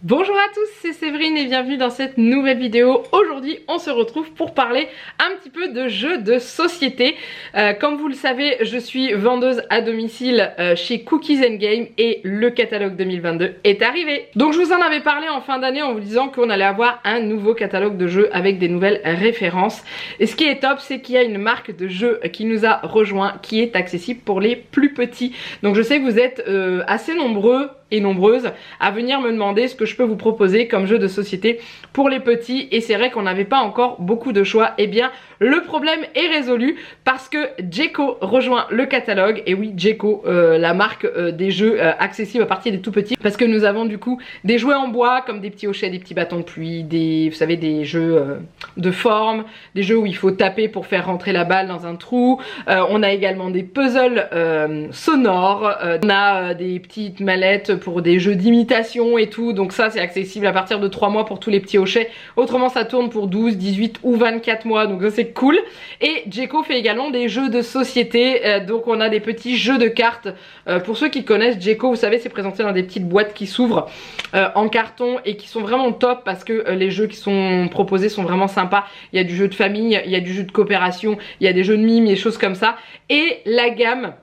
Bonjour à tous, c'est Séverine et bienvenue dans cette nouvelle vidéo. Aujourd'hui, on se retrouve pour parler un petit peu de jeux de société. Comme vous le savez, je suis vendeuse à domicile chez Cookies & Game et le catalogue 2022 est arrivé. Donc je vous en avais parlé en fin d'année en vous disant qu'on allait avoir un nouveau catalogue de jeux avec des nouvelles références. Et ce qui est top, c'est qu'il y a une marque de jeux qui nous a rejoint, qui est accessible pour les plus petits. Donc je sais que vous êtes assez nombreux et nombreuses à venir me demander ce que je peux vous proposer comme jeu de société pour les petits, et c'est vrai qu'on n'avait pas encore beaucoup de choix. Et bien le problème est résolu parce que Djeco rejoint le catalogue. Et oui, Djeco, la marque des jeux accessibles à partir des tout petits, parce que nous avons du coup des jouets en bois comme des petits hochets, des petits bâtons de pluie, vous savez, des jeux de forme, des jeux où il faut taper pour faire rentrer la balle dans un trou. On a également des puzzles sonores, on a des petites mallettes pour des jeux d'imitation et tout, donc ça c'est accessible à partir de 3 mois pour tous les petits hochets. Autrement ça tourne pour 12, 18 ou 24 mois, donc ça c'est cool. Et Djeco fait également des jeux de société, donc on a des petits jeux de cartes. Pour ceux qui connaissent Djeco, vous savez, c'est présenté dans des petites boîtes qui s'ouvrent en carton et qui sont vraiment top parce que les jeux qui sont proposés sont vraiment sympas. Il y a du jeu de famille, il y a du jeu de coopération, il y a des jeux de mimes, des choses comme ça. Et la gamme,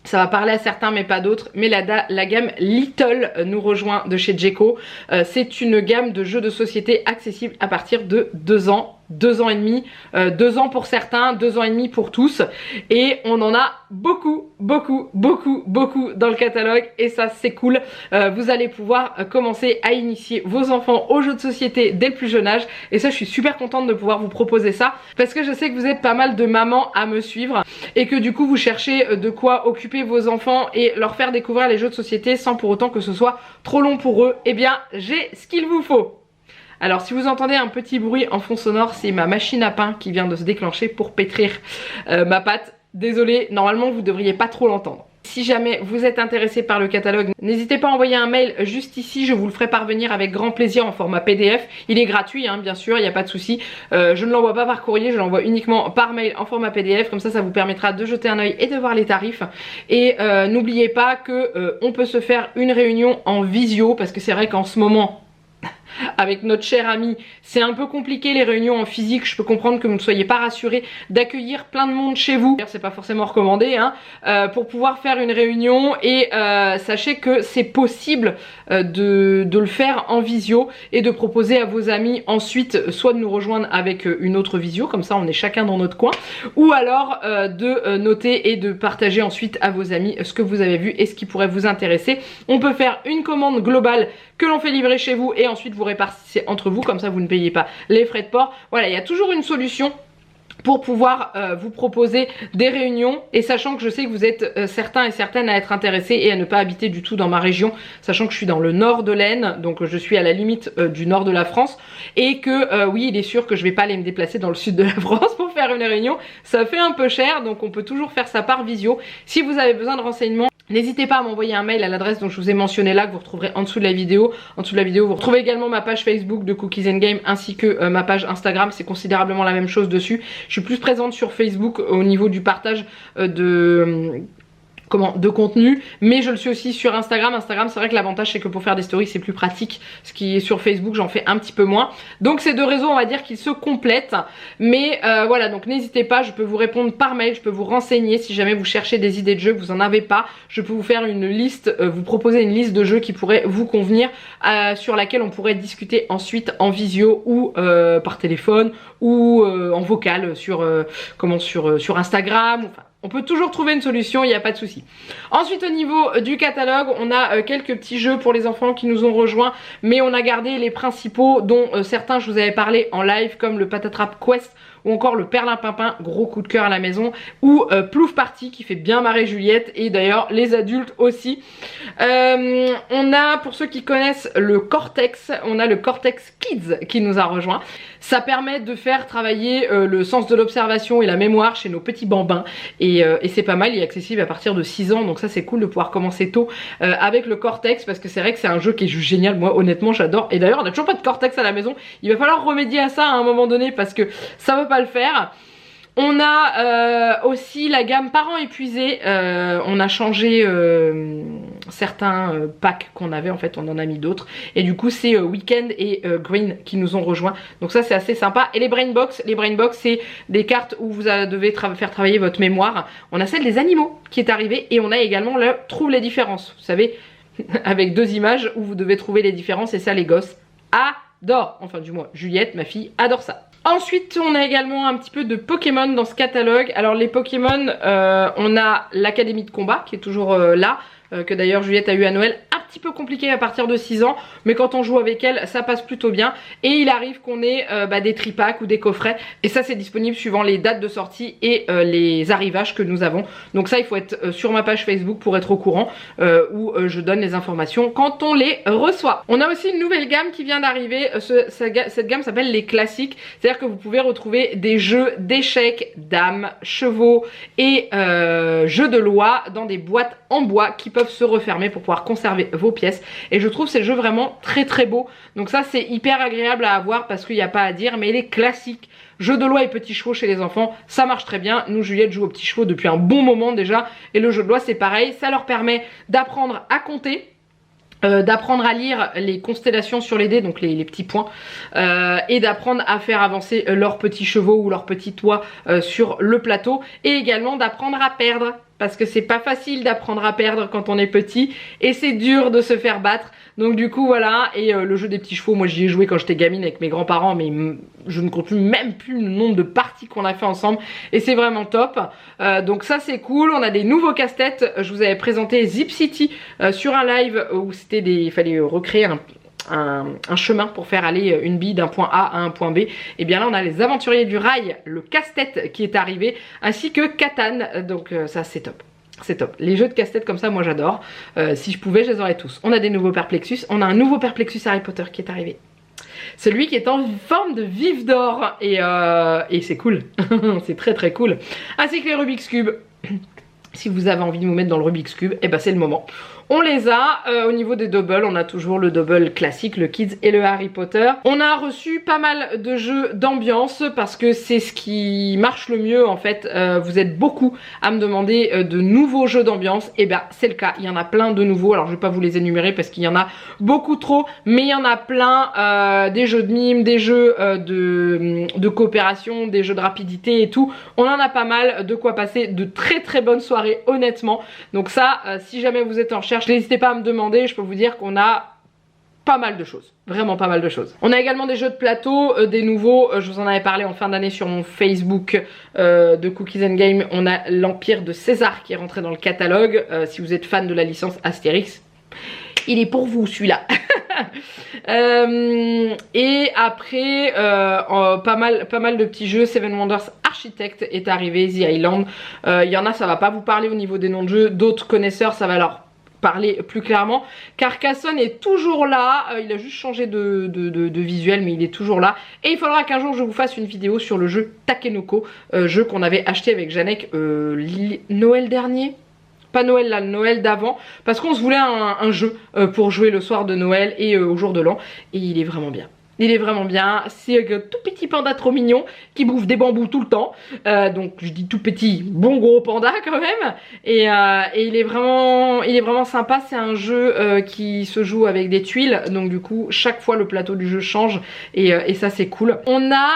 ça va parler à certains mais pas d'autres, mais la gamme Little nous rejoint de chez Djeco. C'est une gamme de jeux de société accessible à partir de 2 ans. 2 ans et demi, 2 ans pour certains, 2 ans et demi pour tous, et on en a beaucoup dans le catalogue, et ça c'est cool. Vous allez pouvoir commencer à initier vos enfants aux jeux de société dès le plus jeune âge, et ça je suis super contente de pouvoir vous proposer ça, parce que je sais que vous êtes pas mal de mamans à me suivre, et que du coup vous cherchez de quoi occuper vos enfants et leur faire découvrir les jeux de société sans pour autant que ce soit trop long pour eux. Et bien j'ai ce qu'il vous faut. Alors si vous entendez un petit bruit en fond sonore, c'est ma machine à pain qui vient de se déclencher pour pétrir ma pâte. Désolée, normalement vous devriez pas trop l'entendre. Si jamais vous êtes intéressé par le catalogue, n'hésitez pas à envoyer un mail juste ici, je vous le ferai parvenir avec grand plaisir en format PDF. Il est gratuit hein, bien sûr, il n'y a pas de souci. Je ne l'envoie pas par courrier, je l'envoie uniquement par mail en format PDF, comme ça vous permettra de jeter un œil et de voir les tarifs. Et n'oubliez pas que on peut se faire une réunion en visio, parce que c'est vrai qu'en ce moment, avec notre cher ami, c'est un peu compliqué les réunions en physique. Je peux comprendre que vous ne soyez pas rassurés d'accueillir plein de monde chez vous. C'est pas forcément recommandé hein, pour pouvoir faire une réunion, et sachez que c'est possible de le faire en visio et de proposer à vos amis ensuite soit de nous rejoindre avec une autre visio, comme ça on est chacun dans notre coin, ou alors de noter et de partager ensuite à vos amis ce que vous avez vu et ce qui pourrait vous intéresser. On peut faire une commande globale que l'on fait livrer chez vous et ensuite vous répartissez entre vous, comme ça vous ne payez pas les frais de port. Voilà, il y a toujours une solution pour pouvoir vous proposer des réunions, et sachant que je sais que vous êtes certains et certaines à être intéressés et à ne pas habiter du tout dans ma région, sachant que je suis dans le nord de l'Aisne, donc je suis à la limite du nord de la France, et que oui il est sûr que je vais pas aller me déplacer dans le sud de la France pour faire une réunion, ça fait un peu cher, donc on peut toujours faire ça par visio. Si vous avez besoin de renseignements, n'hésitez pas à m'envoyer un mail à l'adresse dont je vous ai mentionné là, que vous retrouverez en dessous de la vidéo. En dessous de la vidéo, vous retrouvez également ma page Facebook de Cookies & Game ainsi que ma page Instagram. C'est considérablement la même chose dessus. Je suis plus présente sur Facebook au niveau du partage de contenu, mais je le suis aussi sur Instagram. Instagram, c'est vrai que l'avantage c'est que pour faire des stories c'est plus pratique, ce qui est sur Facebook j'en fais un petit peu moins, donc ces deux réseaux on va dire qu'ils se complètent. Mais voilà, donc n'hésitez pas, je peux vous répondre par mail, je peux vous renseigner si jamais vous cherchez des idées de jeux, que vous en avez pas, je peux vous faire une liste, vous proposer une liste de jeux qui pourrait vous convenir, sur laquelle on pourrait discuter ensuite en visio ou par téléphone ou en vocal sur Instagram, enfin on peut toujours trouver une solution, il n'y a pas de souci. Ensuite au niveau du catalogue, on a quelques petits jeux pour les enfants qui nous ont rejoints, mais on a gardé les principaux dont certains je vous avais parlé en live, comme le Patatrap Quest ou encore le Perlimpinpin, gros coup de cœur à la maison, ou Plouf Party qui fait bien marrer Juliette, et d'ailleurs les adultes aussi. On a, pour ceux qui connaissent le Cortex, on a le Cortex Kids qui nous a rejoint. Ça permet de faire travailler le sens de l'observation et la mémoire chez nos petits bambins, et c'est pas mal, il est accessible à partir de 6 ans, donc ça c'est cool de pouvoir commencer tôt avec le Cortex, parce que c'est vrai que c'est un jeu qui est juste génial, moi honnêtement j'adore. Et d'ailleurs on n'a toujours pas de Cortex à la maison, il va falloir remédier à ça à un moment donné parce que ça va pas le faire. On a aussi la gamme parents épuisés, on a changé certains packs qu'on avait, en fait on en a mis d'autres. Et du coup c'est Weekend et Green qui nous ont rejoints. Donc ça c'est assez sympa. Et les Brain Box c'est des cartes où vous devez faire travailler votre mémoire. On a celle des animaux qui est arrivée et on a également le Trouve les différences. Vous savez, avec 2 images où vous devez trouver les différences et ça les gosses adorent. Enfin du moins Juliette, ma fille, adore ça. Ensuite, on a également un petit peu de Pokémon dans ce catalogue. Alors les Pokémon, on a l'Académie de combat qui est toujours là, que d'ailleurs Juliette a eu à Noël. Un petit peu compliqué à partir de 6 ans, mais quand on joue avec elle, ça passe plutôt bien. Et il arrive qu'on ait des tripacks ou des coffrets. Et ça, c'est disponible suivant les dates de sortie et les arrivages que nous avons. Donc ça, il faut être sur ma page Facebook pour être au courant, où je donne les informations quand on les reçoit. On a aussi une nouvelle gamme qui vient d'arriver. Cette gamme s'appelle les classiques. C'est-à-dire que vous pouvez retrouver des jeux d'échecs, dames, chevaux et jeux de loi dans des boîtes en bois qui peuvent se refermer pour pouvoir conserver vos pièces. Et je trouve ces jeux vraiment très beaux. Donc ça c'est hyper agréable à avoir parce qu'il n'y a pas à dire. Mais les classiques, jeux de loi et petits chevaux chez les enfants, ça marche très bien. Nous Juliette joue aux petits chevaux depuis un bon moment déjà. Et le jeu de loi c'est pareil, ça leur permet d'apprendre à compter, d'apprendre à lire les constellations sur les dés, donc les petits points, et d'apprendre à faire avancer leurs petits chevaux ou leurs petits toits sur le plateau, et également d'apprendre à perdre, parce que c'est pas facile d'apprendre à perdre quand on est petit, et c'est dur de se faire battre. Donc du coup voilà, et le jeu des petits chevaux, moi j'y ai joué quand j'étais gamine avec mes grands-parents, mais je ne compte même plus le nombre de parties qu'on a fait ensemble, et c'est vraiment top. Donc ça c'est cool. On a des nouveaux casse-têtes. Je vous avais présenté Zip City sur un live où c'était il fallait recréer un chemin pour faire aller une bille d'un point A à un point B. Et bien là on a les aventuriers du rail, le casse-tête qui est arrivé, ainsi que Catan. Donc ça c'est top. C'est top. Les jeux de casse-tête comme ça, moi j'adore. Si je pouvais, je les aurais tous. On a des nouveaux Perplexus. On a un nouveau Perplexus Harry Potter qui est arrivé. Celui qui est en forme de vif d'or. Et c'est cool. C'est très cool. Ainsi que les Rubik's Cube. Si vous avez envie de vous mettre dans le Rubik's Cube, et ben c'est le moment. On les a. Au niveau des doubles, on a toujours le double classique, le Kids et le Harry Potter. On a reçu pas mal de jeux d'ambiance parce que c'est ce qui marche le mieux en fait. Vous êtes beaucoup à me demander de nouveaux jeux d'ambiance. Et ben c'est le cas, il y en a plein de nouveaux. Alors je vais pas vous les énumérer parce qu'il y en a beaucoup trop, mais il y en a plein. Des jeux de mime, des jeux de coopération, des jeux de rapidité et tout. On en a pas mal, de quoi passer de très bonnes soirées honnêtement. Donc ça, si jamais vous êtes en recherche, n'hésitez pas à me demander, je peux vous dire qu'on a pas mal de choses, vraiment pas mal de choses. On a également des jeux de plateau, des nouveaux, je vous en avais parlé en fin d'année sur mon Facebook de Cookies and Game. On a l'Empire de César qui est rentré dans le catalogue. Si vous êtes fan de la licence Astérix, il est pour vous celui-là. Et après pas mal de petits jeux. Seven Wonders Architect est arrivé, The Island. Il y en a ça va pas vous parler au niveau des noms de jeux, d'autres connaisseurs ça va leur parler plus clairement. Carcassonne est toujours là, il a juste changé de visuel mais il est toujours là. Et il faudra qu'un jour je vous fasse une vidéo sur le jeu Takenoko, jeu qu'on avait acheté avec Janek Noël dernier. Pas Noël là, le Noël d'avant, parce qu'on se voulait un jeu pour jouer le soir de Noël et au jour de l'an. Et il est vraiment bien. Il est vraiment bien, c'est un tout petit panda trop mignon qui bouffe des bambous tout le temps. Donc je dis tout petit, bon gros panda quand même. Et il est vraiment sympa, c'est un jeu qui se joue avec des tuiles. Donc du coup chaque fois le plateau du jeu change et ça c'est cool. On a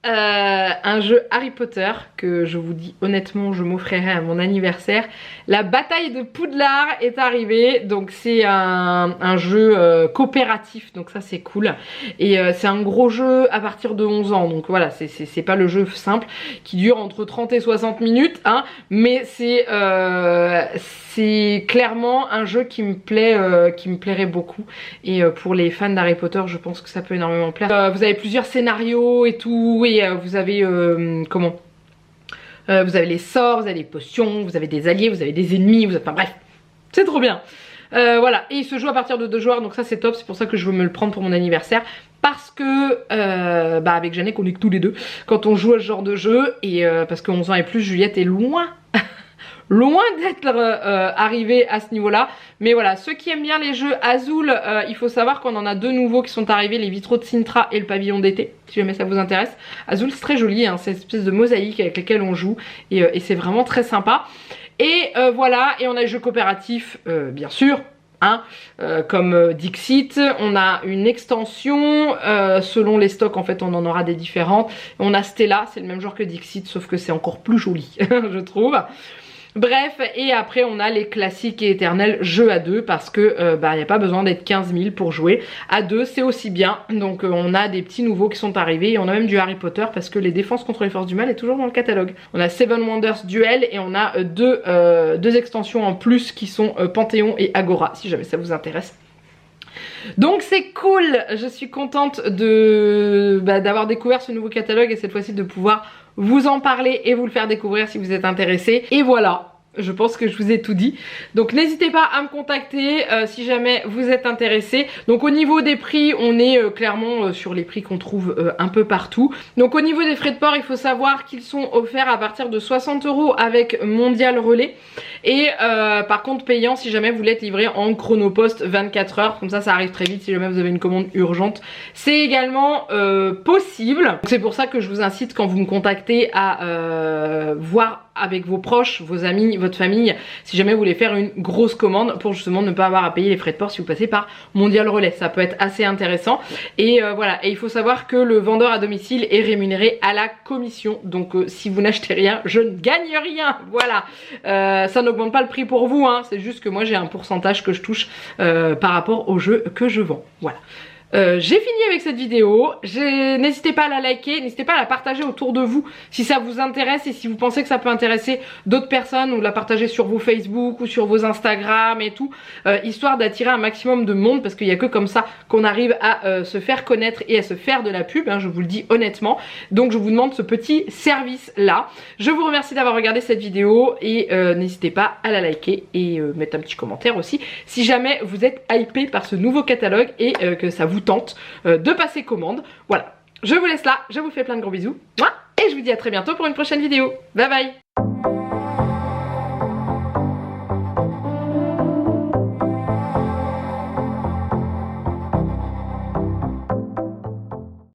un jeu Harry Potter que je vous dis honnêtement je m'offrirai à mon anniversaire. La bataille de Poudlard est arrivée, donc c'est un jeu coopératif, donc ça c'est cool. Et c'est un gros jeu à partir de 11 ans, donc voilà, c'est pas le jeu simple qui dure entre 30 et 60 minutes, hein, mais c'est clairement un jeu qui me plairait beaucoup. Et pour les fans d'Harry Potter, je pense que ça peut énormément plaire. Vous avez plusieurs scénarios et tout, et vous avez vous avez les sorts, vous avez les potions, vous avez des alliés, vous avez des ennemis, enfin bref, c'est trop bien. Voilà, et il se joue à partir de 2 joueurs, donc ça c'est top, c'est pour ça que je veux me le prendre pour mon anniversaire. Parce que avec Janek on est que tous les deux quand on joue à ce genre de jeu, et parce que 11 ans et plus, Juliette est loin loin d'être arrivée à ce niveau là. Mais voilà, ceux qui aiment bien les jeux Azul, il faut savoir qu'on en a 2 nouveaux qui sont arrivés, les vitraux de Sintra et le pavillon d'été, si jamais ça vous intéresse. Azul c'est très joli, hein, c'est une espèce de mosaïque avec lesquelles on joue, et c'est vraiment très sympa. Et voilà, et on a les jeux coopératifs bien sûr. 1 comme Dixit. On a une extension, selon les stocks en fait on en aura des différentes. On a Stella, c'est le même genre que Dixit sauf que c'est encore plus joli je trouve. Bref, et après on a les classiques et éternels jeux à deux parce que il n'y a pas besoin d'être 15 000 pour jouer. À deux c'est aussi bien, donc on a des petits nouveaux qui sont arrivés et on a même du Harry Potter parce que les défenses contre les forces du mal est toujours dans le catalogue. On a Seven Wonders Duel et on a deux extensions en plus qui sont Panthéon et Agora si jamais ça vous intéresse. Donc c'est cool, je suis contente d'avoir découvert ce nouveau catalogue et cette fois-ci de pouvoir vous en parler et vous le faire découvrir si vous êtes intéressé. Et voilà, je pense que je vous ai tout dit. Donc n'hésitez pas à me contacter si jamais vous êtes intéressé. Donc au niveau des prix, on est clairement sur les prix qu'on trouve un peu partout. Donc au niveau des frais de port, il faut savoir qu'ils sont offerts à partir de 60 € avec Mondial Relais. Et par contre payant si jamais vous voulez être livré en chronopost 24 heures. Comme ça arrive très vite si jamais vous avez une commande urgente. C'est également possible. C'est pour ça que je vous incite quand vous me contactez à voir avec vos proches, vos amis, votre famille, si jamais vous voulez faire une grosse commande pour justement ne pas avoir à payer les frais de port si vous passez par Mondial Relais. Ça peut être assez intéressant. Et voilà, et il faut savoir que le vendeur à domicile est rémunéré à la commission. Donc si vous n'achetez rien, je ne gagne rien. Voilà, ça n'augmente pas le prix pour vous, hein. C'est juste que moi j'ai un pourcentage que je touche par rapport au jeu que je vends. Voilà. J'ai fini avec cette vidéo, n'hésitez pas à la liker, n'hésitez pas à la partager autour de vous si ça vous intéresse et si vous pensez que ça peut intéresser d'autres personnes, ou la partager sur vos Facebook ou sur vos Instagram et tout, histoire d'attirer un maximum de monde parce qu'il n'y a que comme ça qu'on arrive à se faire connaître et à se faire de la pub, hein, je vous le dis honnêtement. Donc je vous demande ce petit service là. Je vous remercie d'avoir regardé cette vidéo et n'hésitez pas à la liker et mettre un petit commentaire aussi si jamais vous êtes hypé par ce nouveau catalogue et que ça vous tente de passer commande. Voilà, je vous laisse là, je vous fais plein de gros bisous et je vous dis à très bientôt pour une prochaine vidéo. Bye bye.